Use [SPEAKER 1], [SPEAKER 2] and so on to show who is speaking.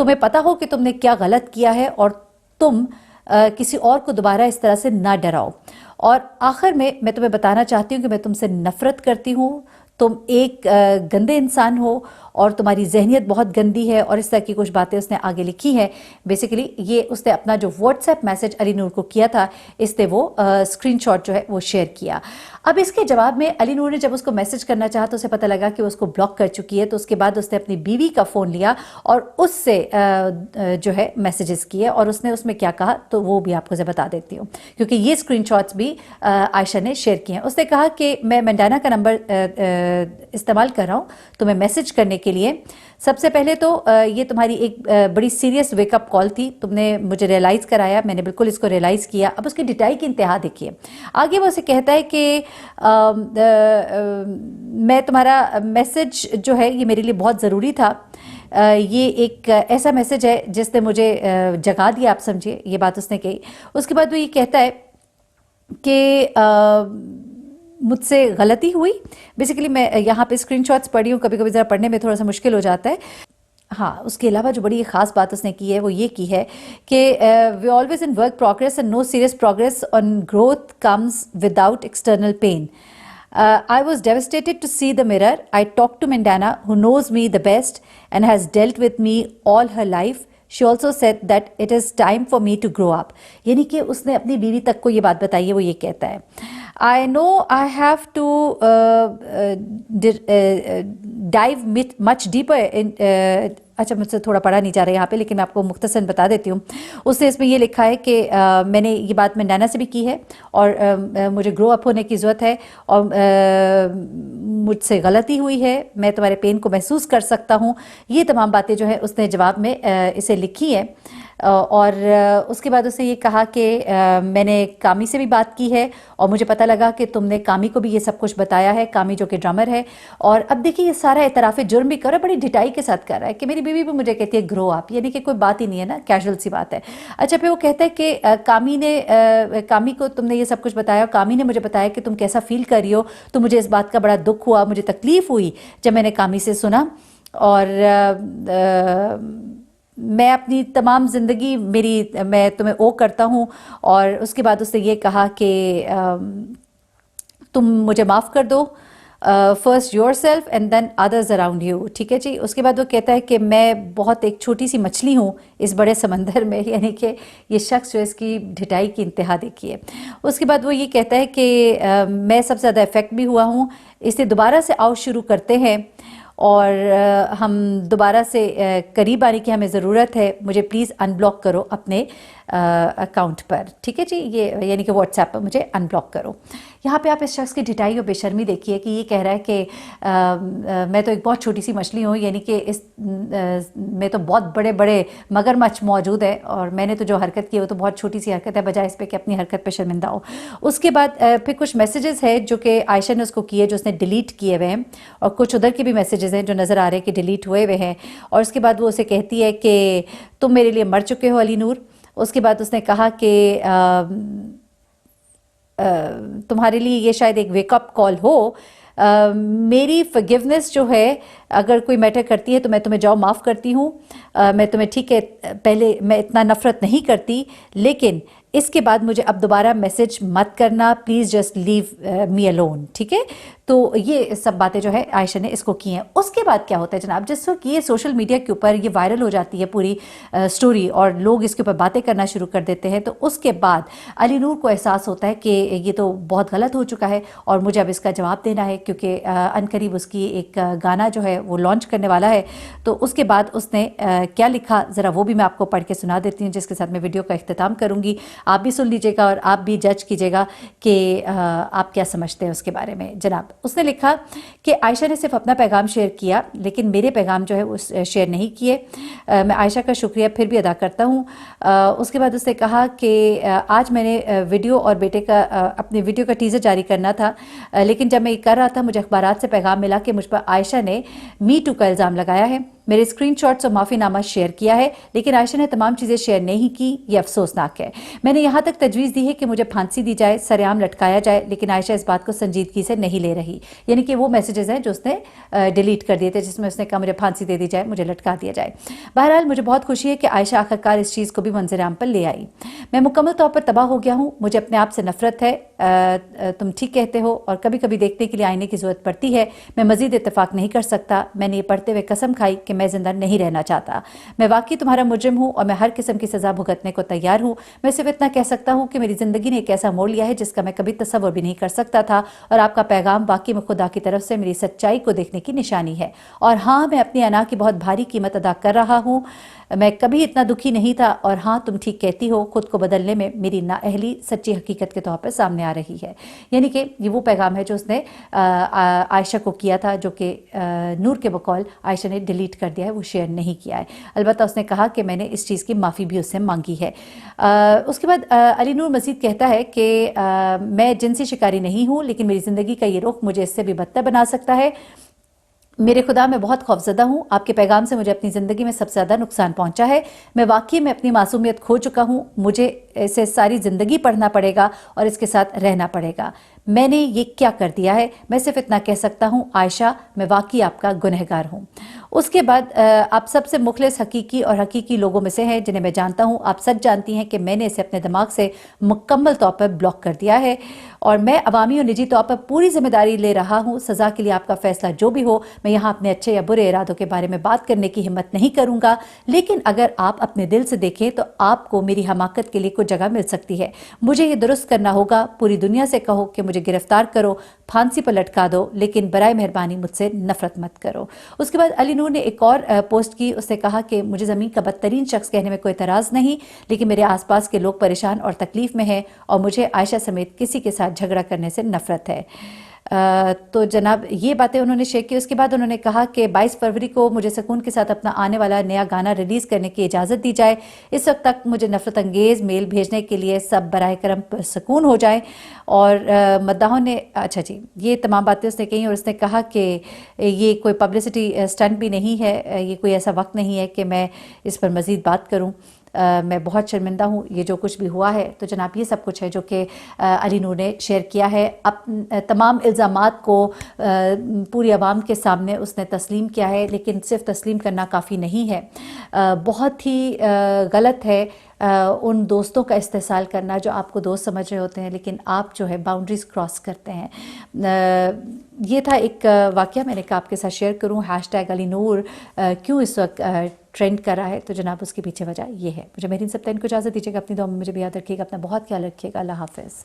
[SPEAKER 1] تمہیں پتہ ہو کہ تم نے کیا غلط کیا ہے اور تم کسی اور کو دوبارہ اس طرح سے نہ ڈراؤ. اور آخر میں تمہیں بتانا چاہتی ہوں کہ میں تم سے نفرت کرتی ہوں. تم ایک گندے انسان ہو اور تمہاری ذہنیت بہت گندی ہے، اور اس طرح کی کچھ باتیں اس نے آگے لکھی ہیں. بیسیکلی یہ اس نے اپنا جو واٹس ایپ میسج علی نور کو کیا تھا، اس نے وہ اسکرین شاٹ جو ہے وہ شیئر کیا. اب اس کے جواب میں علی نور نے جب اس کو میسج کرنا چاہا تو اسے پتہ لگا کہ وہ اس کو بلاک کر چکی ہے. تو اس کے بعد اس نے اپنی بیوی کا فون لیا اور اس سے جو ہے میسیجز کیے، اور اس نے اس میں کیا کہا تو وہ بھی آپ کو بتا دیتی ہوں، کیونکہ یہ اسکرین شاٹس بھی عائشہ نے شیئر کیے ہیں. اس نے کہا کہ میں مینڈانا کا نمبر استعمال کر رہا ہوں تمہیں میسج کرنے کے لیے. سب سے پہلے تو یہ تمہاری ایک بڑی سیریس ویک اپ کال تھی، تم نے مجھے ریئلائز کرایا، میں نے بالکل اس کو ریئلائز کیا. اب اس کی ڈٹائی کی انتہا دیکھیے. آگے وہ اسے کہتا ہے کہ میں تمہارا میسج جو ہے یہ میرے لیے بہت ضروری تھا. یہ ایک ایسا میسج ہے جس نے مجھے جگا دیا، آپ سمجھیے. یہ بات اس نے کہی. اس کے بعد وہ یہ کہتا ہے کہ مجھ سے غلطی ہوئی. بیسیکلی میں یہاں پہ اسکرین شاٹس پڑھی ہوں، کبھی کبھی ذرا پڑھنے میں تھوڑا سا مشکل ہو جاتا ہے. ہاں، اس کے علاوہ جو بڑی خاص بات اس نے کی ہے وہ یہ کی ہے کہ we always in work progress and no serious progress on growth comes without external pain. I was devastated to see the mirror. I talked to Mandana, who knows me the best and has dealt with me all her life. She also said that it is time for me to grow up. یعنی کہ اس نے اپنی بیوی تک کو یہ بات بتائی ہے. وہ یہ کہتا ہے I know I have to dive much deeper in اچھا مجھ سے تھوڑا پڑھا نہیں جا رہا یہاں پہ، لیکن میں آپ کو مختصراً بتا دیتی ہوں. اس نے اس میں یہ لکھا ہے کہ میں نے یہ بات مینڈانا سے بھی کی ہے اور مجھے گرو اپ ہونے کی ضرورت ہے، اور مجھ سے غلطی ہوئی ہے، میں تمہارے پین کو محسوس کر سکتا ہوں. یہ تمام باتیں جو ہے اس نے جواب میں اسے لکھی ہیں. اور اس کے بعد اسے یہ کہا کہ میں نے کامی سے بھی بات کی ہے اور مجھے پتہ لگا کہ تم نے کامی کو بھی یہ سب کچھ بتایا ہے، کامی جو کہ ڈرامر ہے. اور اب دیکھیے یہ سارا اعتراف جرم بھی کر رہا ہے، بڑی ڈٹائی کے ساتھ کر رہا ہے کہ میری بیوی بھی مجھے کہتی ہے گرو اپ، یعنی کہ کوئی بات ہی نہیں ہے نا، کیجول سی بات ہے. اچھا پھر وہ کہتا ہے کہ کامی کو تم نے یہ سب کچھ بتایا اور کامی نے مجھے بتایا کہ تم کیسا فیل کر رہی ہو. تو مجھے اس بات کا بڑا دکھ ہوا، مجھے تکلیف ہوئی جب میں نے کامی سے سنا. اور میں اپنی تمام زندگی میں تمہیں او کرتا ہوں. اور اس کے بعد اس نے یہ کہا کہ تم مجھے معاف کر دو، first yourself and then others around you. ٹھیک ہے جی. اس کے بعد وہ کہتا ہے کہ میں بہت ایک چھوٹی سی مچھلی ہوں اس بڑے سمندر میں. یعنی کہ یہ شخص جو اس کی ڈٹائی کی انتہا دیکھی ہے. اس کے بعد وہ یہ کہتا ہے کہ میں سب سے زیادہ افیکٹ بھی ہوا ہوں، اس لیے دوبارہ سے آؤ شروع کرتے ہیں اور ہم دوبارہ سے قریب آنے کی ہمیں ضرورت ہے. مجھے پلیز ان بلاک کرو اپنے اکاؤنٹ پر. ٹھیک ہے جی. یہ یعنی کہ واٹس ایپ پر مجھے ان بلاک کرو. یہاں پہ آپ اس شخص کی ڈٹائی اور بے شرمی دیکھیے کہ یہ کہہ رہا ہے کہ میں تو ایک بہت چھوٹی سی مچھلی ہوں، یعنی کہ اس میں تو بہت بڑے بڑے مگرمچھ موجود ہے اور میں نے تو جو حرکت کی ہے وہ تو بہت چھوٹی سی حرکت ہے، بجائے اس پہ کہ اپنی حرکت پہ شرمندہ ہو. اس کے بعد پھر کچھ میسیجز ہیں جو کہ عائشہ نے اس کو کیے جو اس نے ڈیلیٹ کیے ہوئے ہیں، اور کچھ ادھر کے بھی میسیجز ہیں جو نظر آ رہے ہیں کہ ڈیلیٹ ہوئے ہوئے ہیں. اور اس کے بعد وہ اسے کہتی ہے کہ تم میرے لیے مر چکے ہو علی نور. اس کے بعد اس نے کہا کہ تمہارے لیے یہ شاید ایک ویک اپ کال ہو. میری فرگیونیس جو ہے اگر کوئی میٹر کرتی ہے تو میں تمہیں جاؤ معاف کرتی ہوں. میں تمہیں ٹھیک ہے پہلے میں اتنا نفرت نہیں کرتی، لیکن اس کے بعد مجھے اب دوبارہ میسج مت کرنا، please just leave me alone. ٹھیک ہے. تو یہ سب باتیں جو ہے عائشہ نے اس کو کی ہیں. اس کے بعد کیا ہوتا ہے جناب، جس وقت یہ سوشل میڈیا کے اوپر یہ وائرل ہو جاتی ہے پوری سٹوری اور لوگ اس کے اوپر باتیں کرنا شروع کر دیتے ہیں، تو اس کے بعد علی نور کو احساس ہوتا ہے کہ یہ تو بہت غلط ہو چکا ہے اور مجھے اب اس کا جواب دینا ہے، کیونکہ عنقریب اس کی ایک گانا جو ہے وہ لانچ کرنے والا ہے. تو اس کے بعد اس نے کیا لکھا ذرا وہ بھی میں آپ کو پڑھ کے سنا دیتی ہوں، جس کے ساتھ میں ویڈیو کا اختتام کروں گی. آپ بھی سن لیجیے گا اور آپ بھی جج کیجیے گا کہ آپ کیا سمجھتے ہیں اس کے بارے میں. جناب اس نے لکھا کہ عائشہ نے صرف اپنا پیغام شیئر کیا لیکن میرے پیغام جو ہے وہ شیئر نہیں کیے. میں عائشہ کا شکریہ پھر بھی ادا کرتا ہوں. اس کے بعد اس نے کہا کہ آج میں نے ویڈیو اور بیٹے کا اپنے ویڈیو کا ٹیزر جاری کرنا تھا، لیکن جب میں یہ کر رہا تھا مجھے اخبارات سے پیغام ملا کہ مجھ پر عائشہ نے می ٹو کا الزام لگایا ہے. میرے اسکرین شاٹس اور معافی نامہ شیئر کیا ہے، لیکن عائشہ نے تمام چیزیں شیئر نہیں کی، یہ افسوسناک ہے۔ میں نے یہاں تک تجویز دی ہے کہ مجھے پھانسی دی جائے، سر عام لٹکایا جائے، لیکن عائشہ اس بات کو سنجیدگی سے نہیں لے رہی۔ یعنی کہ وہ میسیجز ہیں جو اس نے ڈیلیٹ کر دیے تھے، جس میں اس نے کہا مجھے پھانسی دے دی جائے، مجھے لٹکا دیا جائے۔ بہرحال مجھے بہت خوشی ہے کہ عائشہ آخرکار اس چیز کو بھی منظر عام پر لے آئی۔ میں مکمل طور پر تباہ ہو گیا ہوں، مجھے اپنے آپ سے نفرت ہے۔ تم ٹھیک کہتے ہو، اور کبھی کبھی دیکھنے کے لیے آئینے کی ضرورت پڑتی ہے۔ میں مزید اتفاق نہیں کر سکتا۔ میں نے یہ پڑھتے ہوئے قسم کھائی کہ میں زندہ نہیں رہنا چاہتا۔ میں واقعی تمہارا مجرم ہوں اور میں ہر قسم کی سزا بھگتنے کو تیار ہوں۔ میں صرف اتنا کہہ سکتا ہوں کہ میری زندگی نے ایک ایسا موڑ لیا ہے جس کا میں کبھی تصور بھی نہیں کر سکتا تھا، اور آپ کا پیغام واقعی میں خدا کی طرف سے میری سچائی کو دیکھنے کی نشانی ہے۔ اور ہاں، میں اپنی انا کی بہت بھاری قیمت ادا کر رہا ہوں۔ میں کبھی اتنا دکھی نہیں تھا، اور ہاں تم ٹھیک کہتی ہو، خود کو بدلنے میں میری نااہلی سچی حقیقت کے طور پر سامنے آ رہی ہے۔ یعنی کہ یہ وہ پیغام ہے جو اس نے عائشہ کو کیا تھا، جو کہ نور کے بقول عائشہ نے ڈیلیٹ کر دیا ہے، وہ شیئر نہیں کیا ہے۔ البتہ اس نے کہا کہ میں نے اس چیز کی معافی بھی اس سے مانگی ہے۔ اس کے بعد علی نور مزید کہتا ہے کہ میں جنسی شکاری نہیں ہوں، لیکن میری زندگی کا یہ رخ مجھے اس سے بھی بدتر بنا سکتا ہے۔ میرے خدا میں بہت خوفزدہ ہوں، آپ کے پیغام سے مجھے اپنی زندگی میں سب سے زیادہ نقصان پہنچا ہے۔ میں واقعی میں اپنی معصومیت کھو چکا ہوں، مجھے اسے ساری زندگی پڑھنا پڑے گا اور اس کے ساتھ رہنا پڑے گا۔ میں نے یہ کیا کر دیا ہے؟ میں صرف اتنا کہہ سکتا ہوں عائشہ، میں واقعی آپ کا گنہگار ہوں۔ اس کے بعد آپ سب سے مخلص حقیقی اور حقیقی لوگوں میں سے ہیں جنہیں میں جانتا ہوں۔ آپ سچ جانتی ہیں کہ میں نے اسے اپنے دماغ سے مکمل طور پر بلاک کر دیا ہے، اور میں عوامی اور نجی طور پر پوری ذمہ داری لے رہا ہوں۔ سزا کے لیے آپ کا فیصلہ جو بھی ہو، میں یہاں اپنے اچھے یا برے ارادوں کے بارے میں بات کرنے کی ہمت نہیں کروں گا، لیکن اگر آپ اپنے دل سے دیکھیں تو آپ کو میری حماقت کے لیے کچھ جگہ مل سکتی ہے۔ مجھے یہ درست کرنا ہوگا، پوری دنیا سے کہو کہ مجھے گرفتار کرو، پھانسی پر لٹکا دو، لیکن برائے مہربانی مجھ سے نفرت مت کرو۔ اس کے بعد علی نور نے ایک اور پوسٹ کی، اس نے کہا کہ مجھے زمین کا بدترین شخص کہنے میں کوئی اعتراض نہیں، لیکن میرے آس پاس کے لوگ پریشان اور تکلیف میں ہیں، اور مجھے عائشہ سمیت کسی کے ساتھ جھگڑا کرنے سے نفرت ہے۔ تو جناب یہ باتیں انہوں نے شیئر کی۔ اس کے بعد انہوں نے کہا کہ 22 فروری کو مجھے سکون کے ساتھ اپنا آنے والا نیا گانا ریلیز کرنے کی اجازت دی جائے۔ اس وقت تک مجھے نفرت انگیز میل بھیجنے کے لیے سب براہ کرم سکون ہو جائیں۔ اور مداحوں نے یہ تمام باتیں اس نے کہیں، اور اس نے کہا کہ یہ کوئی پبلسٹی اسٹنٹ بھی نہیں ہے، یہ کوئی ایسا وقت نہیں ہے کہ میں اس پر مزید بات کروں۔ میں بہت شرمندہ ہوں، یہ جو کچھ بھی ہوا ہے۔ تو جناب یہ سب کچھ ہے جو کہ علی نور نے شیئر کیا ہے۔ تمام الزامات کو پوری عوام کے سامنے اس نے تسلیم کیا ہے، لیکن صرف تسلیم کرنا کافی نہیں ہے۔ بہت ہی غلط ہے ان دوستوں کا استحصال کرنا جو آپ کو دوست سمجھ رہے ہوتے ہیں، لیکن آپ جو ہے باؤنڈریز کراس کرتے ہیں۔ یہ تھا ایک واقعہ میں نے کہا آپ کے ساتھ شیئر کروں۔ #علی نور کیوں اس وقت ٹرینڈ کر رہا ہے، تو جناب اس کے پیچھے وجہ یہ ہے۔ مجھے مہرین سبتین کو اجازت دیجیے گا، اپنی دعا میں مجھے بھی یاد رکھیے گا، اپنا بہت خیال رکھیے گا۔ اللہ حافظ۔